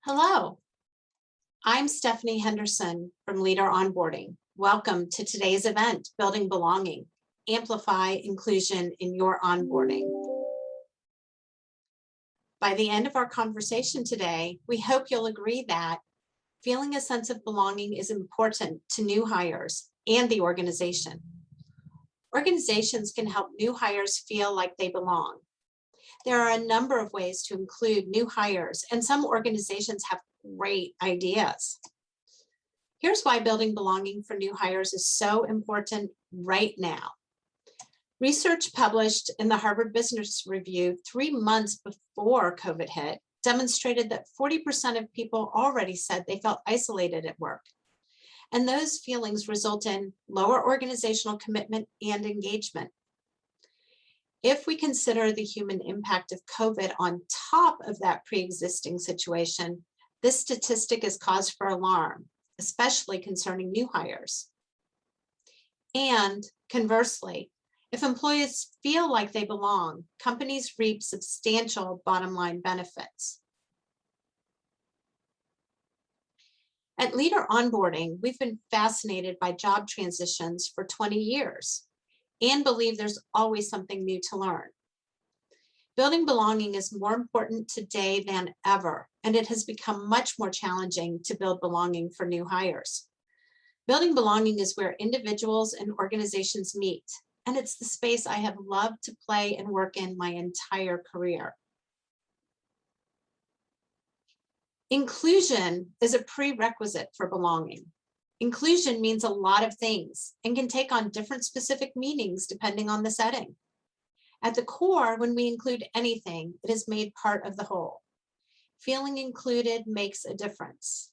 Hello, I'm Stephanie Henderson from Leader Onboarding. Welcome to today's event, Building Belonging, Amplify Inclusion in Your Onboarding. By the end of our conversation today, we hope you'll agree that feeling a sense of belonging is important to new hires and the organization. Organizations can help new hires feel like they belong. There are a number of ways to include new hires, and some organizations have great ideas. Here's why building belonging for new hires is so important right now. Research published in the Harvard Business Review 3 months before COVID hit demonstrated that 40% of people already said they felt isolated at work. And those feelings result in lower organizational commitment and engagement. If we consider the human impact of COVID on top of that pre-existing situation, this statistic is cause for alarm, especially concerning new hires. And conversely, if employees feel like they belong, companies reap substantial bottom line benefits. At Leader Onboarding, we've been fascinated by job transitions for 20 years. And believe there's always something new to learn. Building belonging is more important today than ever, and it has become much more challenging to build belonging for new hires. Building belonging is where individuals and organizations meet, and it's the space I have loved to play and work in my entire career. Inclusion is a prerequisite for belonging. Inclusion means a lot of things and can take on different specific meanings depending on the setting. At the core, when we include anything, it is made part of the whole. Feeling included makes a difference.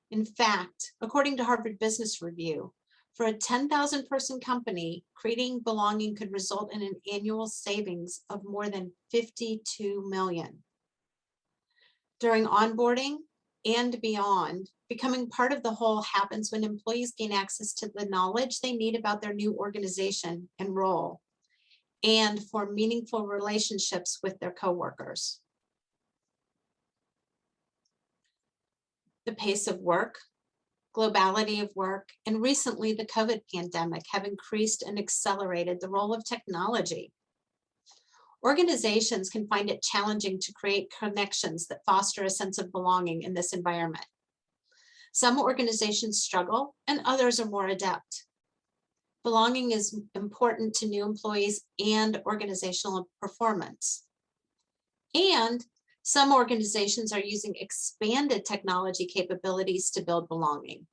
In fact, according to Harvard Business Review, for a 10,000 person company, creating belonging could result in an annual savings of more than 52 million. During onboarding and beyond, becoming part of the whole happens when employees gain access to the knowledge they need about their new organization and role, and form meaningful relationships with their coworkers. The pace of work, globality of work, and recently the COVID pandemic have increased and accelerated the role of technology. Organizations can find it challenging to create connections that foster a sense of belonging in this environment. Some organizations struggle and others are more adept. Belonging is important to new employees and organizational performance. And some organizations are using expanded technology capabilities to build belonging.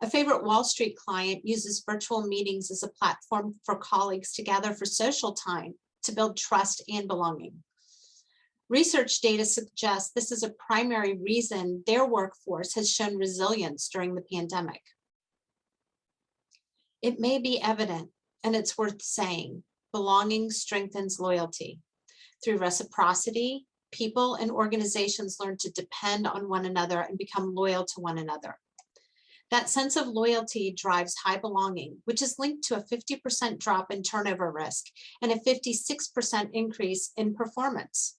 A favorite Wall Street client uses virtual meetings as a platform for colleagues to gather for social time to build trust and belonging. Research data suggests this is a primary reason their workforce has shown resilience during the pandemic. It may be evident, and it's worth saying, belonging strengthens loyalty. Through reciprocity, people and organizations learn to depend on one another and become loyal to one another. That sense of loyalty drives high belonging, which is linked to a 50% drop in turnover risk and a 56% increase in performance.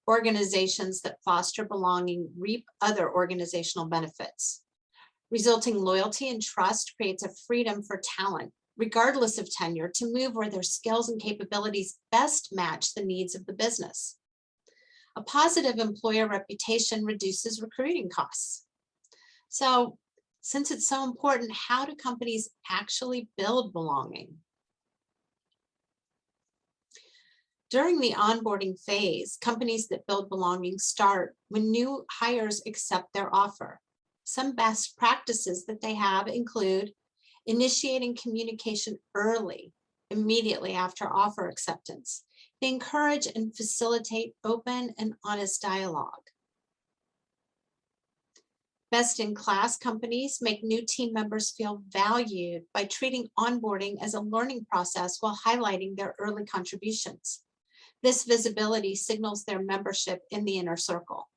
Organizations that foster belonging reap other organizational benefits. Resulting loyalty and trust creates a freedom for talent, regardless of tenure, to move where their skills and capabilities best match the needs of the business. A positive employer reputation reduces recruiting costs. So, since it's so important, how do companies actually build belonging? During the onboarding phase, companies that build belonging start when new hires accept their offer. Some best practices that they have include initiating communication early, immediately after offer acceptance. They encourage and facilitate open and honest dialogue. Best-in-class companies make new team members feel valued by treating onboarding as a learning process while highlighting their early contributions. This visibility signals their membership in the inner circle.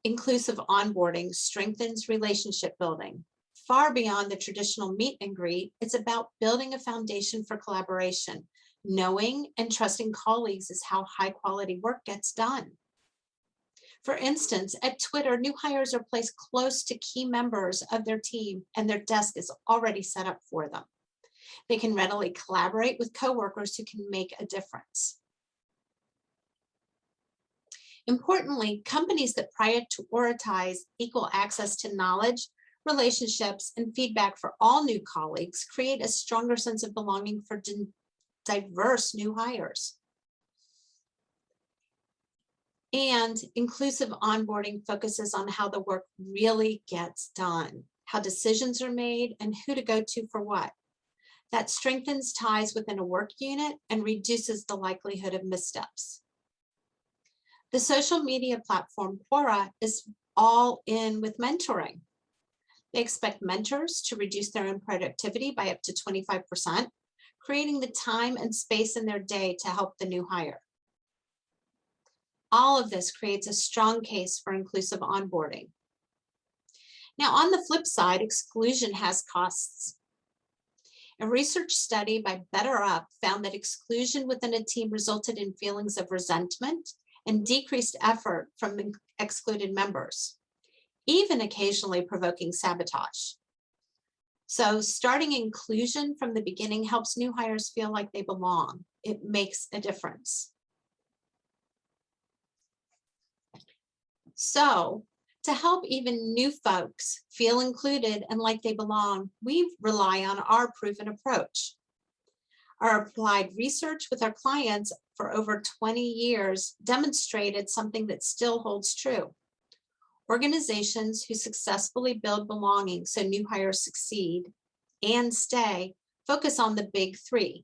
Inclusive onboarding strengthens relationship building. Far beyond the traditional meet and greet, it's about building a foundation for collaboration. Knowing and trusting colleagues is how high quality work gets done. For instance, at Twitter, new hires are placed close to key members of their team and their desk is already set up for them. They can readily collaborate with coworkers who can make a difference. Importantly, companies that prioritize equal access to knowledge, relationships, and feedback for all new colleagues create a stronger sense of belonging for diverse new hires. And inclusive onboarding focuses on how the work really gets done, how decisions are made, and who to go to for what. That strengthens ties within a work unit and reduces the likelihood of missteps. The social media platform Quora is all in with mentoring. They expect mentors to reduce their own productivity by up to 25%, creating the time and space in their day to help the new hire. All of this creates a strong case for inclusive onboarding. Now, on the flip side, exclusion has costs. A research study by BetterUp found that exclusion within a team resulted in feelings of resentment and decreased effort from excluded members, even occasionally provoking sabotage. So starting inclusion from the beginning helps new hires feel like they belong. It makes a difference. So to help even new folks feel included and like they belong, we rely on our proven approach. Our applied research with our clients for over 20 years demonstrated something that still holds true. Organizations who successfully build belonging so new hires succeed and stay focus on the big three: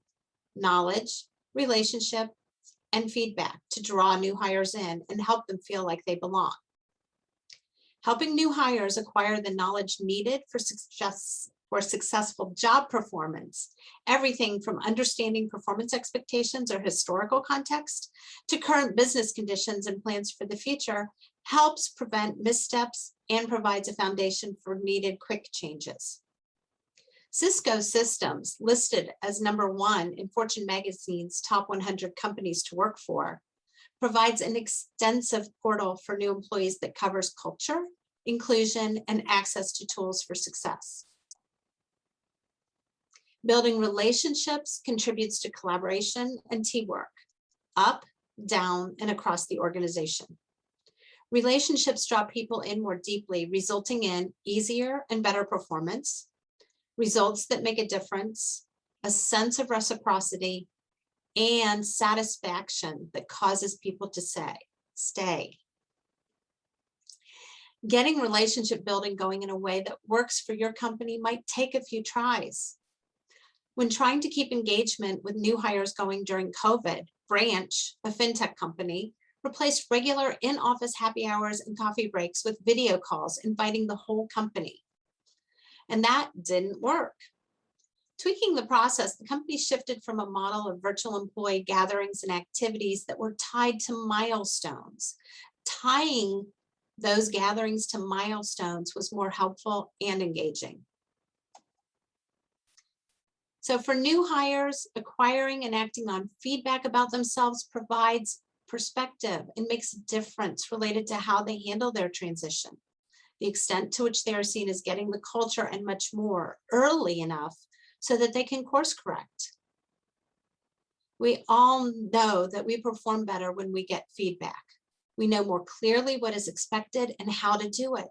knowledge, relationship, and feedback to draw new hires in and help them feel like they belong. Helping new hires acquire the knowledge needed for successful job performance, everything from understanding performance expectations or historical context to current business conditions and plans for the future, helps prevent missteps and provides a foundation for needed quick changes. Cisco Systems, listed as #1 in Fortune magazine's top 100 companies to work for, provides an extensive portal for new employees that covers culture, inclusion, and access to tools for success. Building relationships contributes to collaboration and teamwork, up, down, and across the organization. Relationships draw people in more deeply, resulting in easier and better performance, results that make a difference, a sense of reciprocity, and satisfaction that causes people to stay. Getting relationship building going in a way that works for your company might take a few tries. When trying to keep engagement with new hires going during COVID, Branch, a fintech company, replaced regular in-office happy hours and coffee breaks with video calls, inviting the whole company. And that didn't work. Tweaking the process, the company shifted from a model of virtual employee gatherings and activities that were tied to milestones. Tying those gatherings to milestones was more helpful and engaging. So for new hires, acquiring and acting on feedback about themselves provides perspective and makes a difference related to how they handle their transition, the extent to which they are seen as getting the culture, and much more early enough so that they can course correct. We all know that we perform better when we get feedback. We know more clearly what is expected and how to do it.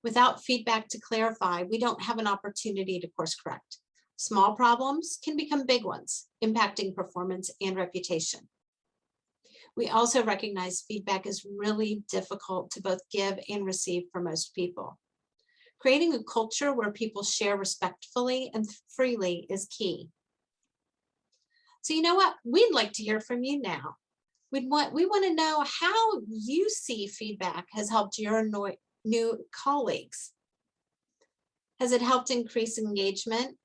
Without feedback to clarify, we don't have an opportunity to course correct. Small problems can become big ones, impacting performance and reputation. We also recognize feedback is really difficult to both give and receive for most people. Creating a culture where people share respectfully and freely is key. So you know what? We'd like to hear from you now. We want to know how you see feedback has helped your new colleagues. Has it helped increase engagement?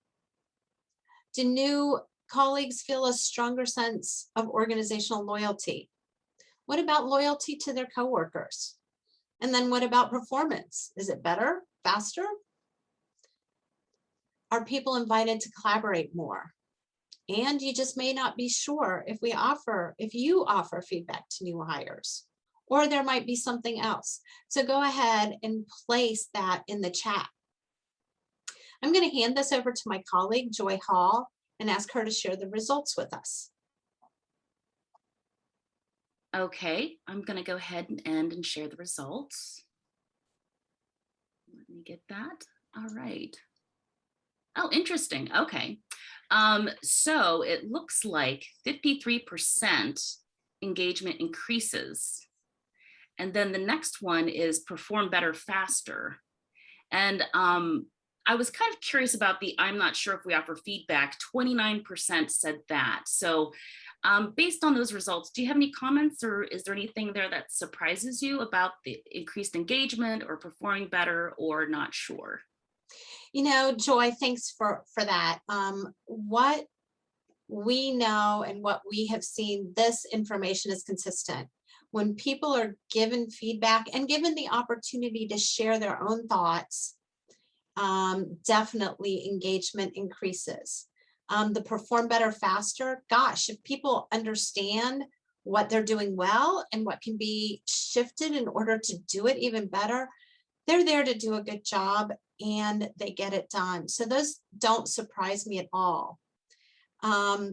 Do new colleagues feel a stronger sense of organizational loyalty? What about loyalty to their coworkers? And then what about performance? Is it better, faster? Are people invited to collaborate more? And you just may not be sure if you offer feedback to new hires, or there might be something else. So go ahead and place that in the chat. I'm going to hand this over to my colleague, Joy Hall, and ask her to share the results with us. Okay, I'm going to go ahead and end and share the results. Let me get that. All right. Oh, interesting. Okay. So it looks like 53% engagement increases. And then the next one is perform better faster. And I was kind of curious about the I'm not sure if we offer feedback. 29% said that. So based on those results, do you have any comments, or is there anything there that surprises you about the increased engagement or performing better, or not sure? You know, Joy, thanks for that. What we know and what we have seen, this information is consistent. When people are given feedback and given the opportunity to share their own thoughts, definitely engagement increases. The perform better faster, gosh, if people understand what they're doing well and what can be shifted in order to do it even better, they're there to do a good job and they get it done. So those don't surprise me at all.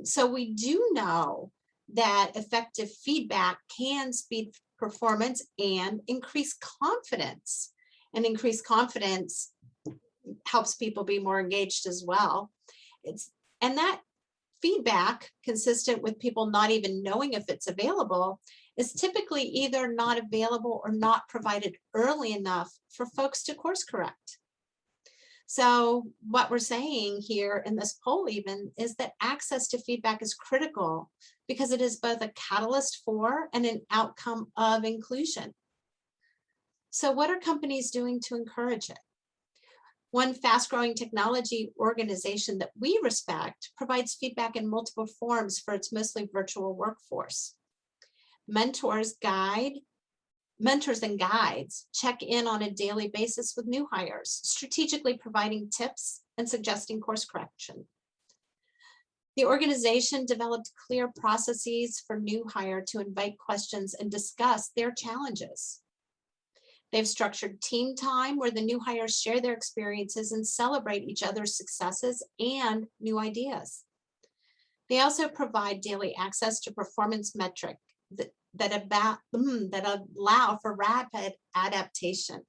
So we do know that effective feedback can speed performance and increase confidence. And increased confidence helps people be more engaged as well. And that feedback, consistent with people not even knowing if it's available, is typically either not available or not provided early enough for folks to course correct. So what we're saying here in this poll even is that access to feedback is critical because it is both a catalyst for and an outcome of inclusion. So what are companies doing to encourage it? One fast-growing technology organization that we respect provides feedback in multiple forms for its mostly virtual workforce. Mentors and guides check in on a daily basis with new hires, strategically providing tips and suggesting course correction. The organization developed clear processes for new hire to invite questions and discuss their challenges. They've structured team time where the new hires share their experiences and celebrate each other's successes and new ideas. They also provide daily access to performance metrics that allow for rapid adaptation.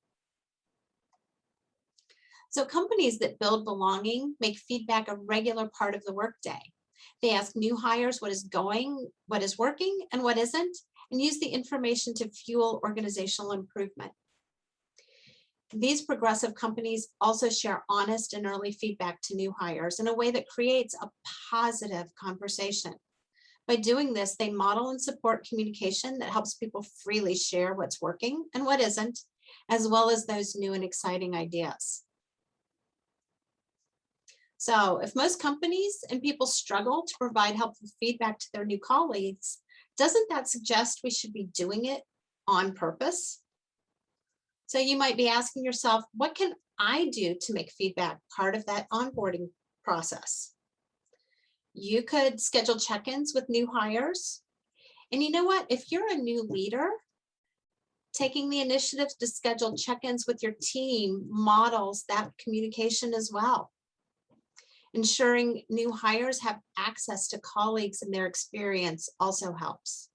So companies that build belonging make feedback a regular part of the workday. They ask new hires what is working, and what isn't, and use the information to fuel organizational improvement. These progressive companies also share honest and early feedback to new hires in a way that creates a positive conversation. By doing this, they model and support communication that helps people freely share what's working and what isn't, as well as those new and exciting ideas. So if most companies and people struggle to provide helpful feedback to their new colleagues, doesn't that suggest we should be doing it on purpose? So you might be asking yourself, what can I do to make feedback part of that onboarding process? You could schedule check-ins with new hires. And you know what? If you're a new leader, taking the initiative to schedule check-ins with your team models that communication as well. Ensuring new hires have access to colleagues and their experience also helps.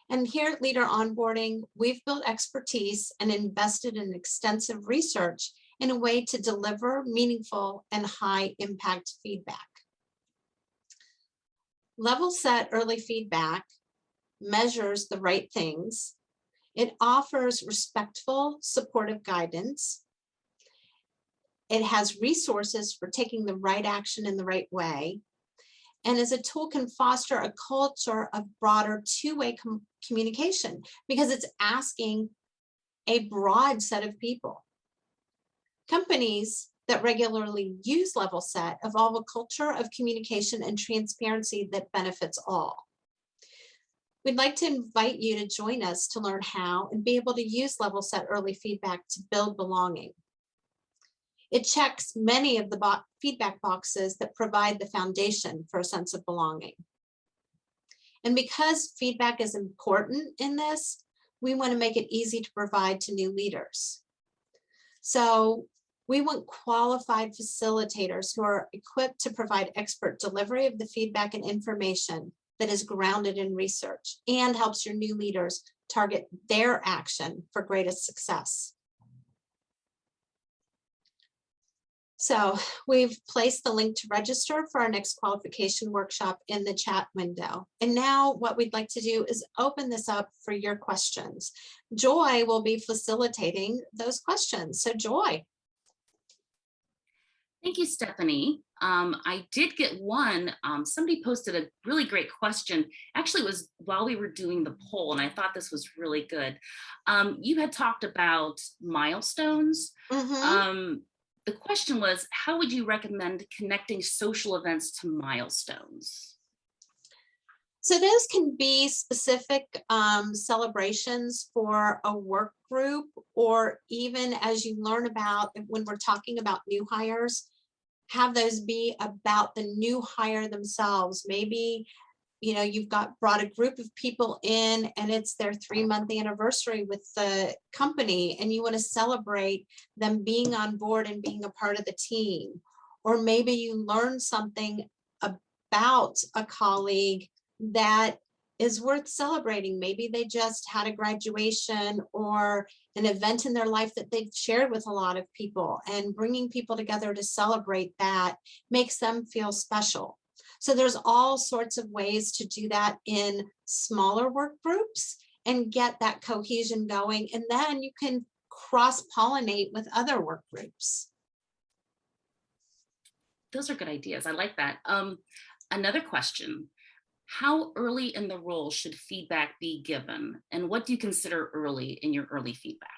And here at Leader Onboarding, we've built expertise and invested in extensive research in a way to deliver meaningful and high impact feedback. Level set early feedback measures the right things. It offers respectful, supportive guidance. It has resources for taking the right action in the right way. And as a tool can foster a culture of broader two-way communication because it's asking a broad set of people. Companies that regularly use level set evolve a culture of communication and transparency that benefits all. We'd like to invite you to join us to learn how and be able to use level set early feedback to build belonging. It checks many of the feedback boxes that provide the foundation for a sense of belonging. And because feedback is important in this, we want to make it easy to provide to new leaders. So we want qualified facilitators who are equipped to provide expert delivery of the feedback and information that is grounded in research and helps your new leaders target their action for greatest success. So we've placed the link to register for our next qualification workshop in the chat window. And now what we'd like to do is open this up for your questions. Joy will be facilitating those questions. So Joy. Thank you, Stephanie. I did get one. Somebody posted a really great question. Actually, it was while we were doing the poll, and I thought this was really good. You had talked about milestones. The question was, how would you recommend connecting social events to milestones? So those can be specific celebrations for a work group, or even as you learn about when we're talking about new hires, have those be about the new hire themselves. Maybe, you know, you've brought a group of people in and it's their 3-month anniversary with the company and you want to celebrate them being on board and being a part of the team. Or maybe you learn something about a colleague that is worth celebrating. Maybe they just had a graduation or an event in their life that they've shared with a lot of people, and bringing people together to celebrate that makes them feel special. So there's all sorts of ways to do that in smaller work groups and get that cohesion going. And then you can cross-pollinate with other work groups. Those are good ideas. I like that. Another question. How early in the role should feedback be given? And what do you consider early in your early feedback?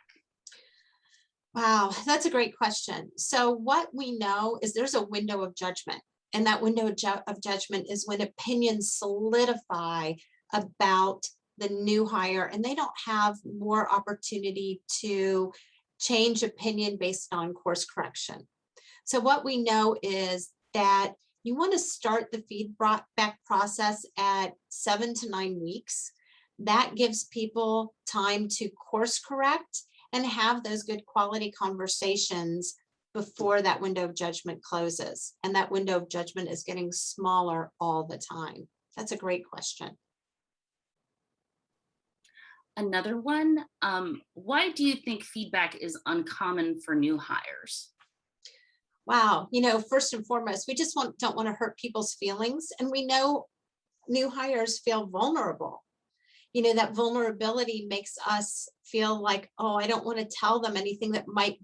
Wow, that's a great question. So what we know is there's a window of judgment. And that window of judgment is when opinions solidify about the new hire and they don't have more opportunity to change opinion based on course correction. So what we know is that you want to start the feedback process at 7 to 9 weeks. That gives people time to course correct and have those good quality conversations before that window of judgment closes. And that window of judgment is getting smaller all the time. That's a great question. Another one, why do you think feedback is uncommon for new hires? Wow, you know, first and foremost, we just don't want to hurt people's feelings. And we know new hires feel vulnerable. You know, that vulnerability makes us feel like, oh, I don't want to tell them anything that might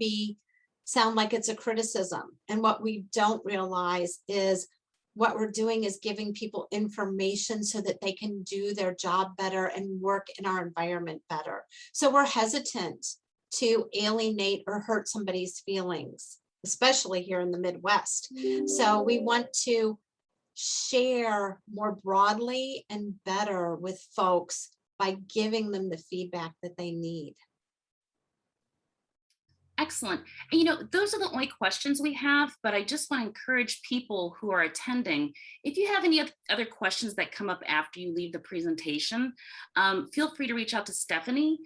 sound like it's a criticism. And what we don't realize is what we're doing is giving people information so that they can do their job better and work in our environment better. So we're hesitant to alienate or hurt somebody's feelings, especially here in the Midwest. So we want to share more broadly and better with folks by giving them the feedback that they need. Excellent. And, you know, those are the only questions we have, but I just want to encourage people who are attending, if you have any other questions that come up after you leave the presentation, feel free to reach out to Stephanie.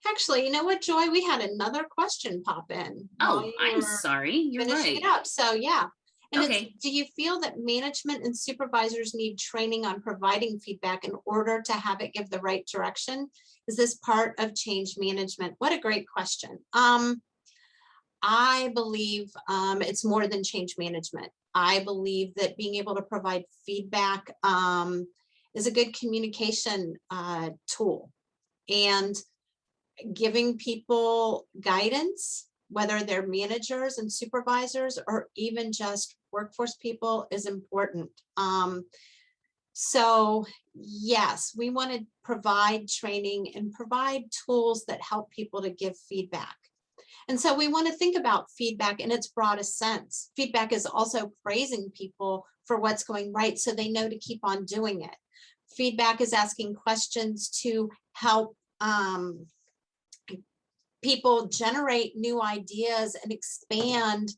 Actually, you know what, Joy? We had another question pop in. Oh, I'm sorry. You're finishing right. it up. So yeah. And okay. Do you feel that management and supervisors need training on providing feedback in order to have it give the right direction? Is this part of change management? What a great question. I believe it's more than change management. I believe that being able to provide feedback is a good communication tool, and giving people guidance, whether they're managers and supervisors or even just workforce people, is important. So yes, we want to provide training and provide tools that help people to give feedback. And so we want to think about feedback in its broadest sense. Feedback is also praising people for what's going right so they know to keep on doing it. Feedback is asking questions to help people generate new ideas and expand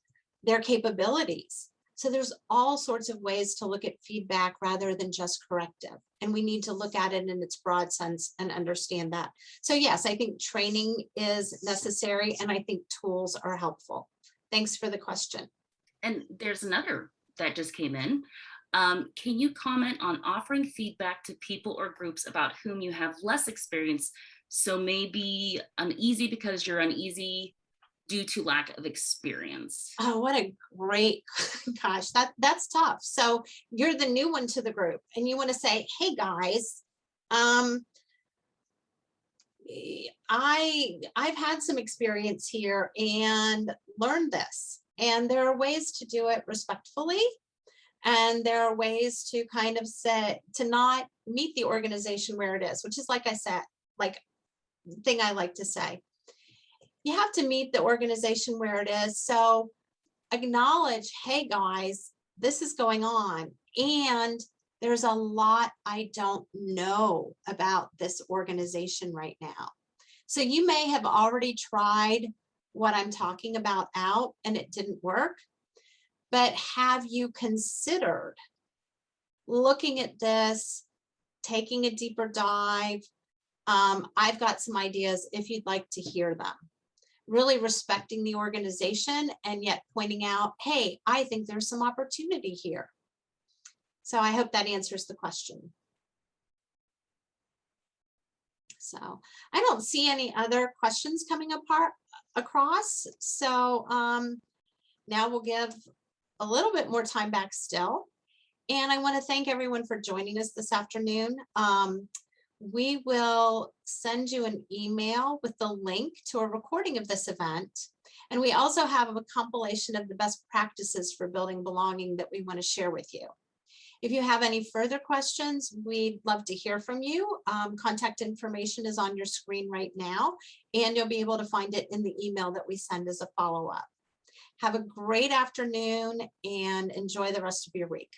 their capabilities. So there's all sorts of ways to look at feedback rather than just corrective. And we need to look at it in its broad sense and understand that. So yes, I think training is necessary, and I think tools are helpful. Thanks for the question. And there's another that just came in. Can you comment on offering feedback to people or groups about whom you have less experience? So maybe uneasy because you're uneasy due to lack of experience. Oh, what a great, gosh, that's tough. So you're the new one to the group and you want to say, hey guys, I've had some experience here and learned this. And there are ways to do it respectfully. And there are ways to kind of say, to not meet the organization where it is, which is, like I said, like thing I like to say. You have to meet the organization where it is. So acknowledge, hey guys, this is going on. And there's a lot I don't know about this organization right now. So you may have already tried what I'm talking about out and it didn't work. But have you considered looking at this, taking a deeper dive? I've got some ideas if you'd like to hear them. Really respecting the organization and yet pointing out, hey, I think there's some opportunity here. So I hope that answers the question. So I don't see any other questions coming across. So now we'll give a little bit more time back still. And I want to thank everyone for joining us this afternoon. We will send you an email with the link to a recording of this event. And we also have a compilation of the best practices for building belonging that we want to share with you. If you have any further questions, we'd love to hear from you. Contact information is on your screen right now, and you'll be able to find it in the email that we send as a follow-up. Have a great afternoon and enjoy the rest of your week.